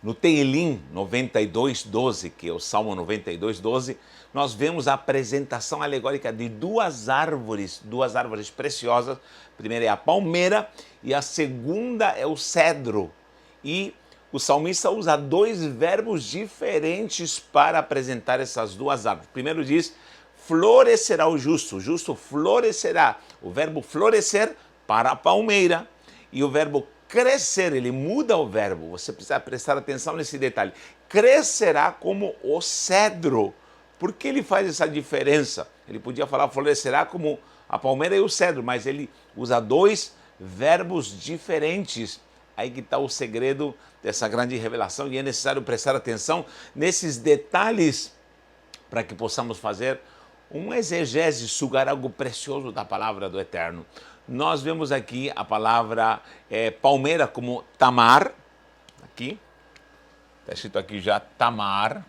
No Teilim 92:12, que é o Salmo 92:12, nós vemos a apresentação alegórica de duas árvores preciosas. A primeira é a palmeira e a segunda é o cedro. E o salmista usa dois verbos diferentes para apresentar essas duas árvores. Primeiro diz, florescerá o justo florescerá. O verbo florescer para a palmeira e o verbo crescer, ele muda o verbo, você precisa prestar atenção nesse detalhe. Crescerá como o cedro. Por que ele faz essa diferença? Ele podia falar florescerá como a palmeira e o cedro, mas ele usa dois verbos diferentes. Aí que está o segredo dessa grande revelação e é necessário prestar atenção nesses detalhes para que possamos fazer um exegese, sugar algo precioso da palavra do Eterno. Nós vemos aqui a palavra palmeira como tamar, aqui, está escrito aqui já tamar.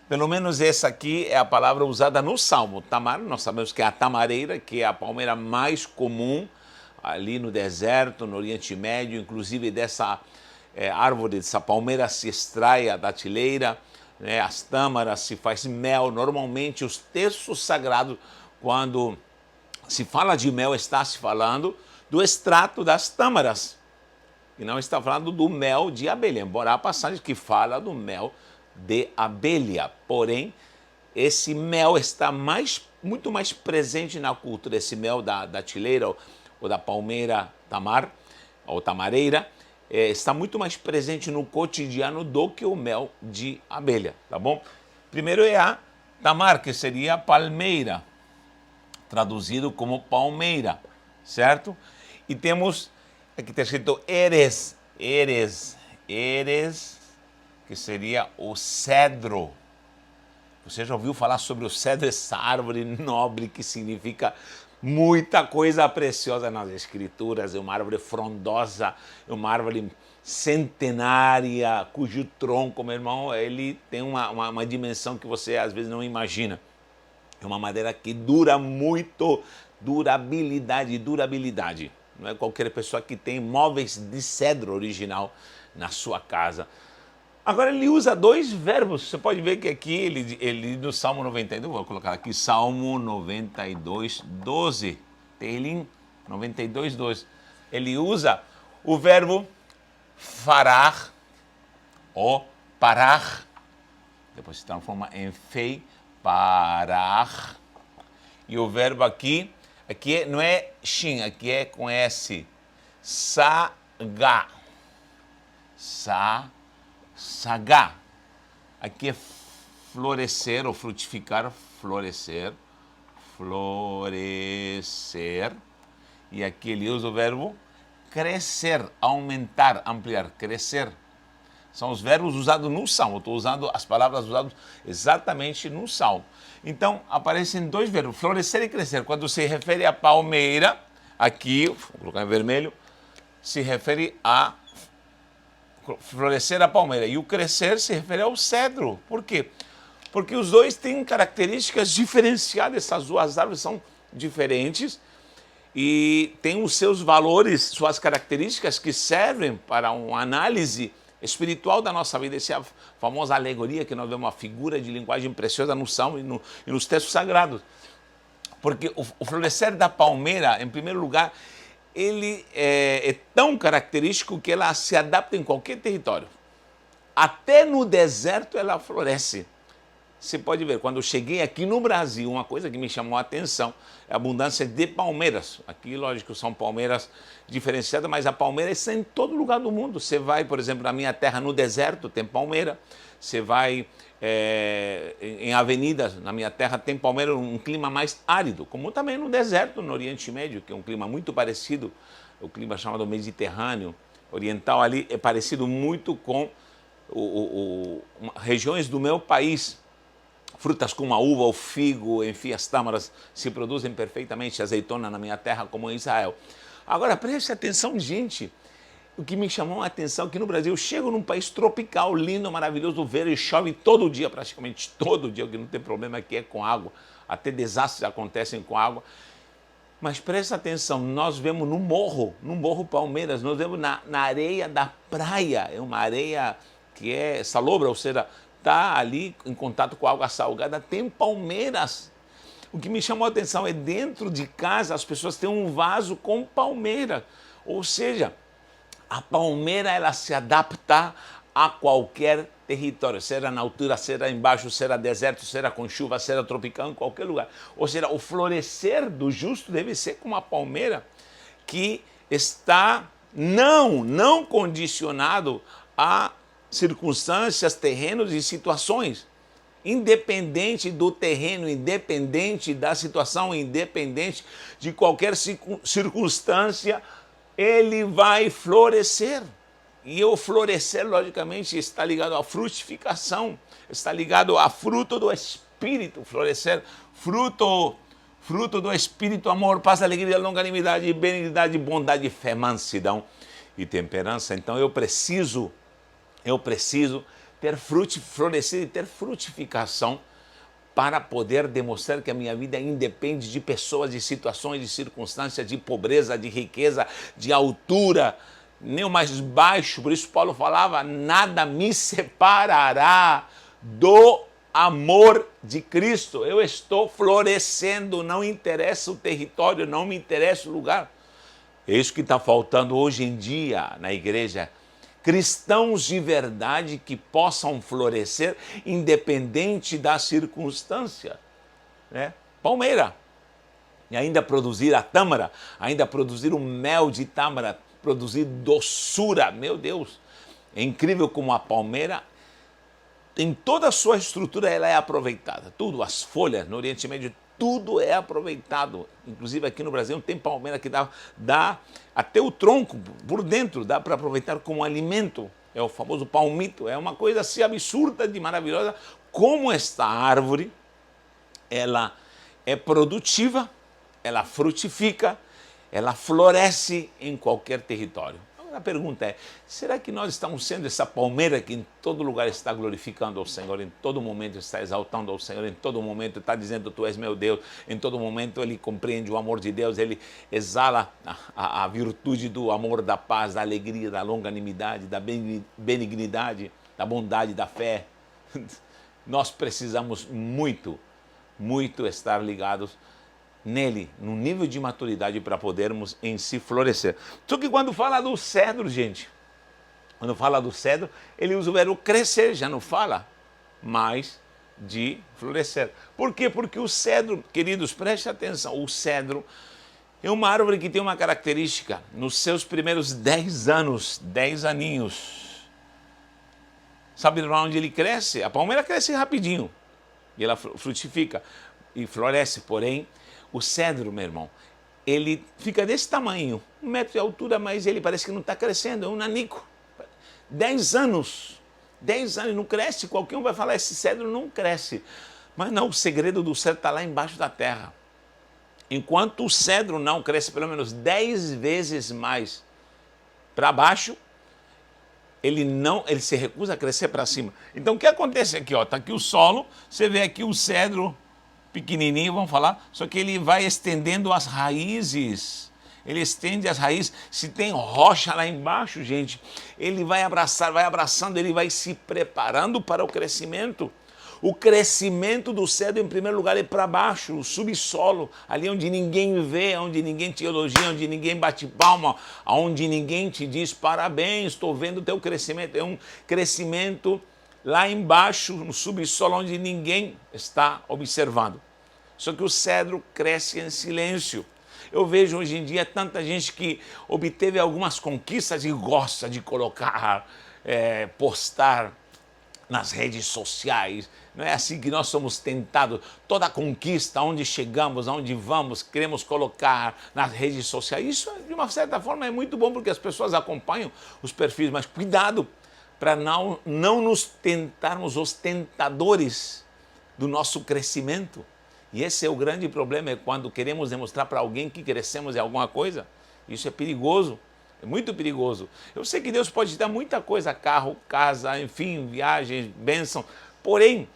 Pelo menos essa aqui é a palavra usada no Salmo. Tamar, nós sabemos que é a tamareira, que é a palmeira mais comum ali no deserto, no Oriente Médio, inclusive dessa árvore, dessa palmeira se extrai a datileira, né, as tâmaras, se faz mel. Normalmente os textos sagrados, quando se fala de mel, está se falando do extrato das tâmaras, e não está falando do mel de abelha, embora há passagem que fala do mel de abelha. Porém, esse mel está muito mais presente na cultura, esse mel da datileira ou da palmeira tamar, ou tamareira, está muito mais presente no cotidiano do que o mel de abelha, tá bom? Primeiro é a tamar, que seria a palmeira, traduzido como palmeira, certo? E temos, aqui está escrito eres, que seria o cedro. Você já ouviu falar sobre o cedro, essa árvore nobre que significa muita coisa preciosa nas escrituras? É uma árvore frondosa, é uma árvore centenária, cujo tronco, meu irmão, ele tem uma dimensão que você às vezes não imagina. É uma madeira que dura muito, durabilidade. Não é qualquer pessoa que tem móveis de cedro original na sua casa. Agora ele usa dois verbos, você pode ver que aqui ele no Salmo 92, vou colocar aqui Salmo 92:12, Teilim 92:12, ele usa o verbo farar ou parar, depois se transforma em fei, parar, e o verbo aqui não é shin, aqui é com S, sagá, sagá, aqui é florescer ou frutificar, florescer, e aqui ele usa o verbo crescer, aumentar, ampliar, crescer. São os verbos usados no Salmo. Estou usando as palavras usadas exatamente no Salmo. Então, aparecem dois verbos, florescer e crescer. Quando se refere à palmeira, aqui, vou colocar em vermelho, se refere a florescer a palmeira. E o crescer se refere ao cedro. Por quê? Porque os dois têm características diferenciadas. Essas duas árvores são diferentes e têm os seus valores, suas características que servem para uma análise espiritual da nossa vida. Essa é a famosa alegoria que nós vemos, uma figura de linguagem preciosa no Salmo e nos textos sagrados. Porque o florescer da palmeira, em primeiro lugar, ele é tão característico que ela se adapta em qualquer território. Até no deserto ela floresce. Você pode ver, quando eu cheguei aqui no Brasil, uma coisa que me chamou a atenção é a abundância de palmeiras. Aqui, lógico, são palmeiras diferenciadas, mas a palmeira está em todo lugar do mundo. Você vai, por exemplo, na minha terra, no deserto, tem palmeira. Você vai em avenidas, na minha terra, tem palmeira, um clima mais árido, como também no deserto, no Oriente Médio, que é um clima muito parecido, o clima chamado Mediterrâneo Oriental ali é parecido muito com regiões do meu país. Frutas como a uva, o figo, enfim, as tâmaras se produzem perfeitamente, azeitona na minha terra como em Israel. Agora, preste atenção, gente, o que me chamou a atenção é que no Brasil eu chego num país tropical, lindo, maravilhoso, verde, chove todo dia, praticamente todo dia, o que não tem problema aqui é com água, até desastres acontecem com água. Mas presta atenção, nós vemos no Morro Palmeiras, nós vemos na areia da praia, é uma areia que é salobra, ou seja, está ali em contato com água salgada, tem palmeiras. O que me chamou a atenção é dentro de casa as pessoas têm um vaso com palmeira, ou seja, a palmeira ela se adapta a qualquer território, seja na altura, seja embaixo, seja deserto, seja com chuva, seja tropical, em qualquer lugar. Ou seja, o florescer do justo deve ser como a palmeira que está não condicionado a circunstâncias, terrenos e situações. Independente do terreno, independente da situação, independente de qualquer circunstância, ele vai florescer. E o florescer, logicamente, está ligado à frutificação, está ligado a fruto do Espírito, florescer, fruto do Espírito, amor, paz, alegria, longanimidade, benignidade, bondade, fé, mansidão e temperança. Então eu preciso ter florescer e ter frutificação para poder demonstrar que a minha vida independe de pessoas, de situações, de circunstâncias, de pobreza, de riqueza, de altura, nem o mais baixo. Por isso Paulo falava, nada me separará do amor de Cristo. Eu estou florescendo, não interessa o território, não me interessa o lugar. É isso que está faltando hoje em dia na igreja. Cristãos de verdade que possam florescer independente da circunstância. Né? Palmeira. E ainda produzir a tâmara, ainda produzir o mel de tâmara, produzir doçura. Meu Deus, é incrível como a palmeira, em toda a sua estrutura, ela é aproveitada. Tudo, as folhas no Oriente Médio, tudo é aproveitado. Inclusive aqui no Brasil tem palmeira que dá até o tronco por dentro, dá para aproveitar como alimento. É o famoso palmito, é uma coisa assim absurda de maravilhosa. Como esta árvore, ela é produtiva, ela frutifica, ela floresce em qualquer território. A pergunta é, será que nós estamos sendo essa palmeira que em todo lugar está glorificando ao Senhor, em todo momento está exaltando ao Senhor, em todo momento está dizendo, tu és meu Deus, em todo momento ele compreende o amor de Deus, ele exala a virtude do amor, da paz, da alegria, da longanimidade, da benignidade, da bondade, da fé. Nós precisamos muito estar ligados nele, no nível de maturidade para podermos em si florescer. Só que quando fala do cedro, gente, quando fala do cedro, ele usa o verbo crescer, já não fala mais de florescer. Por quê? Porque o cedro, queridos, preste atenção, o cedro é uma árvore que tem uma característica, nos seus primeiros 10 anos, 10 aninhos, sabe onde ele cresce? A palmeira cresce rapidinho, e ela frutifica e floresce, porém, o cedro, meu irmão, ele fica desse tamanho, 1 metro de altura, mas ele parece que não está crescendo, é um nanico. 10 anos, não cresce, qualquer um vai falar, esse cedro não cresce. Mas não, o segredo do cedro está lá embaixo da terra. Enquanto o cedro não cresce pelo menos 10 vezes mais para baixo, ele se recusa a crescer para cima. Então o que acontece aqui? Está aqui o solo, você vê aqui o cedro, pequenininho, vamos falar, só que ele vai estendendo as raízes, ele estende as raízes, se tem rocha lá embaixo, gente, ele vai abraçando, ele vai se preparando para o crescimento. O crescimento do cedro, em primeiro lugar, é para baixo, o subsolo, ali onde ninguém vê, onde ninguém te elogia, onde ninguém bate palma, onde ninguém te diz parabéns, estou vendo o teu crescimento, é um crescimento lá embaixo, no subsolo, onde ninguém está observando. Só que o cedro cresce em silêncio. Eu vejo hoje em dia tanta gente que obteve algumas conquistas e gosta de colocar, postar nas redes sociais. Não é assim que nós somos tentados? Toda conquista, onde chegamos, aonde vamos, queremos colocar nas redes sociais. Isso, de uma certa forma, é muito bom porque as pessoas acompanham os perfis, mas cuidado para não nos tentarmos os tentadores do nosso crescimento. E esse é o grande problema, é quando queremos demonstrar para alguém que crescemos em alguma coisa. Isso é perigoso, é muito perigoso. Eu sei que Deus pode te dar muita coisa, carro, casa, enfim, viagens, bênção. Porém,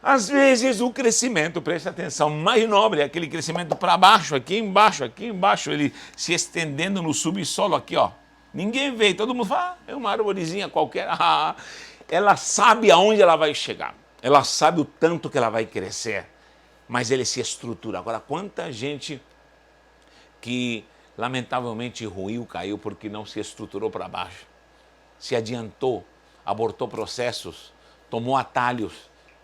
Às vezes o crescimento, preste atenção, mais nobre é aquele crescimento para baixo, aqui embaixo, ele se estendendo no subsolo aqui, ó. Ninguém vê, todo mundo fala, é uma arvorezinha qualquer. Ela sabe aonde ela vai chegar, ela sabe o tanto que ela vai crescer, mas ele se estrutura. Agora, quanta gente que lamentavelmente ruiu, caiu porque não se estruturou para baixo, se adiantou, abortou processos, tomou atalhos.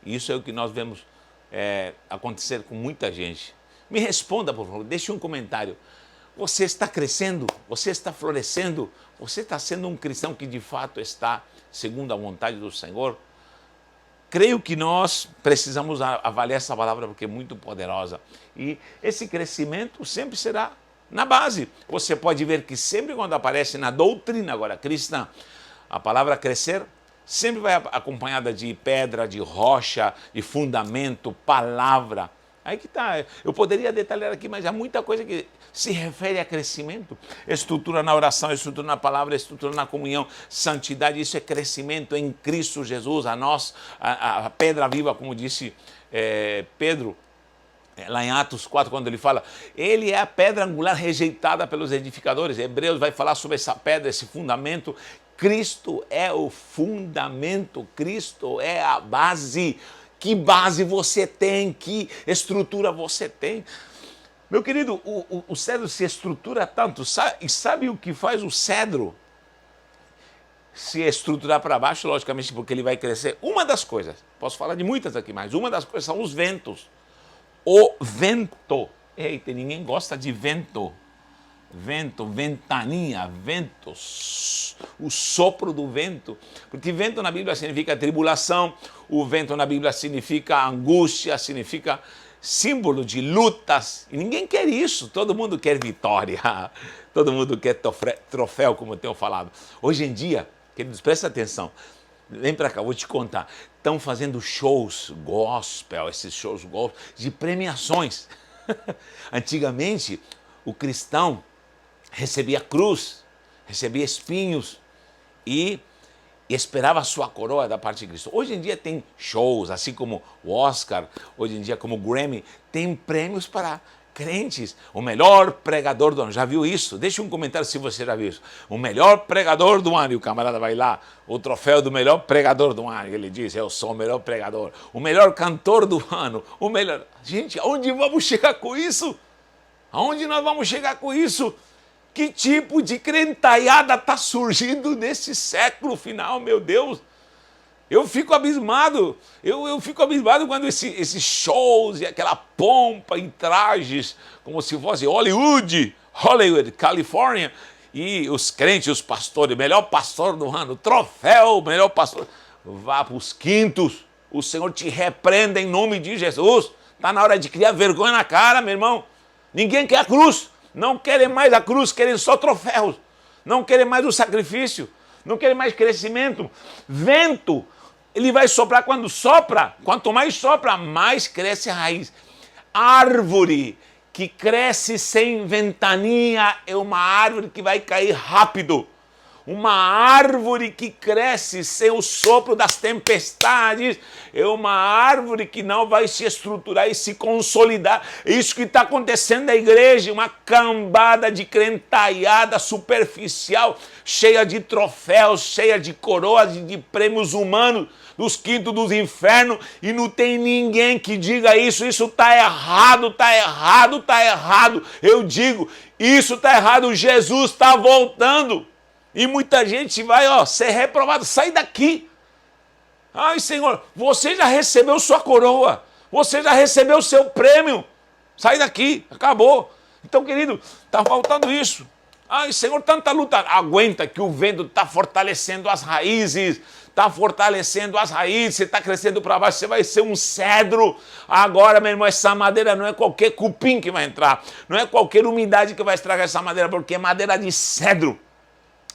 Isso é o que nós vemos acontecer com muita gente. Me responda, por favor, deixe um comentário. Você está crescendo? Você está florescendo? Você está sendo um cristão que de fato está segundo a vontade do Senhor? Creio que nós precisamos avaliar essa palavra porque é muito poderosa. E esse crescimento sempre será na base. Você pode ver que sempre quando aparece na doutrina agora cristã, a palavra crescer sempre vai acompanhada de pedra, de rocha, de fundamento, palavra. Aí que está. Eu poderia detalhar aqui, mas há muita coisa que se refere a crescimento. Estrutura na oração, estrutura na palavra, estrutura na comunhão, santidade, isso é crescimento em Cristo Jesus, a nós, a pedra viva, como disse Pedro, lá em Atos 4, quando ele fala, ele é a pedra angular rejeitada pelos edificadores. Hebreus vai falar sobre essa pedra, esse fundamento. Cristo é o fundamento, Cristo é a base. Que base você tem, que estrutura você tem. Meu querido, o cedro se estrutura tanto, e sabe o que faz o cedro se estruturar para baixo? Logicamente, porque ele vai crescer. Uma das coisas, posso falar de muitas aqui, mas uma das coisas são os ventos. O vento. Eita, ninguém gosta de vento. Vento, ventania, ventos, o sopro do vento, porque vento na Bíblia significa tribulação, o vento na Bíblia significa angústia, significa símbolo de lutas, e ninguém quer isso, todo mundo quer vitória, todo mundo quer troféu, como eu tenho falado. Hoje em dia, queridos, presta atenção, vem para cá, vou te contar, estão fazendo shows gospel, esses shows gospel, de premiações. Antigamente, o cristão recebia cruz, recebia espinhos e esperava a sua coroa da parte de Cristo. Hoje em dia tem shows, assim como o Oscar, hoje em dia como o Grammy, tem prêmios para crentes. O melhor pregador do ano, já viu isso? Deixe um comentário se você já viu isso. O melhor pregador do ano, e o camarada vai lá, o troféu do melhor pregador do ano, ele diz, eu sou o melhor pregador. O melhor cantor do ano, o melhor... Gente, aonde vamos chegar com isso? Aonde nós vamos chegar com isso? Que tipo de crentaiada está surgindo nesse século final, meu Deus? Eu fico abismado, eu fico abismado quando esses shows e aquela pompa em trajes, como se fosse Hollywood, Califórnia, e os crentes, os pastores, melhor pastor do ano, troféu, melhor pastor, vá para os quintos, o Senhor te repreenda em nome de Jesus, está na hora de criar vergonha na cara, meu irmão, ninguém quer a cruz. Não querem mais a cruz, querem só troféus. Não querem mais o sacrifício. Não querem mais crescimento. Vento, ele vai soprar quando sopra. Quanto mais sopra, mais cresce a raiz. Árvore que cresce sem ventania é uma árvore que vai cair rápido. Uma árvore que cresce sem o sopro das tempestades é uma árvore que não vai se estruturar e se consolidar. É isso que está acontecendo na igreja, uma cambada de crentaiada superficial, cheia de troféus, cheia de coroas, de prêmios humanos, dos quintos dos infernos, e não tem ninguém que diga isso está errado, está errado, está errado. Eu digo, isso está errado, Jesus está voltando. E muita gente vai, ser reprovado. Sai daqui. Ai, Senhor, você já recebeu sua coroa. Você já recebeu seu prêmio. Sai daqui. Acabou. Então, querido, está faltando isso. Ai, Senhor, tanta luta. Aguenta que o vento está fortalecendo as raízes. Está fortalecendo as raízes. Você está crescendo para baixo. Você vai ser um cedro. Agora, meu irmão, essa madeira não é qualquer cupim que vai entrar. Não é qualquer umidade que vai estragar essa madeira, porque é madeira de cedro.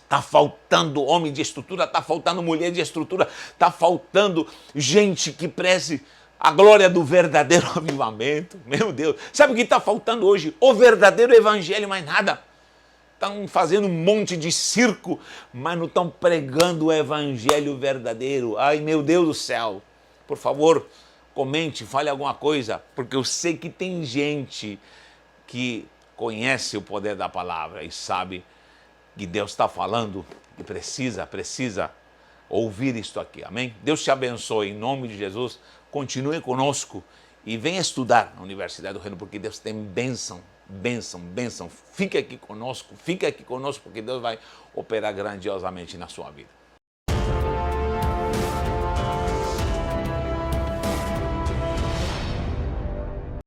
Está faltando homem de estrutura, está faltando mulher de estrutura, está faltando gente que preze a glória do verdadeiro avivamento. Meu Deus, sabe o que está faltando hoje? O verdadeiro evangelho, mais nada. Estão fazendo um monte de circo, mas não estão pregando o evangelho verdadeiro. Ai, meu Deus do céu, por favor, comente, fale alguma coisa, porque eu sei que tem gente que conhece o poder da palavra e sabe que Deus está falando e precisa ouvir isto aqui, amém? Deus te abençoe, em nome de Jesus, continue conosco e venha estudar na Universidade do Reino, porque Deus tem bênção, bênção. Fique aqui conosco, porque Deus vai operar grandiosamente na sua vida.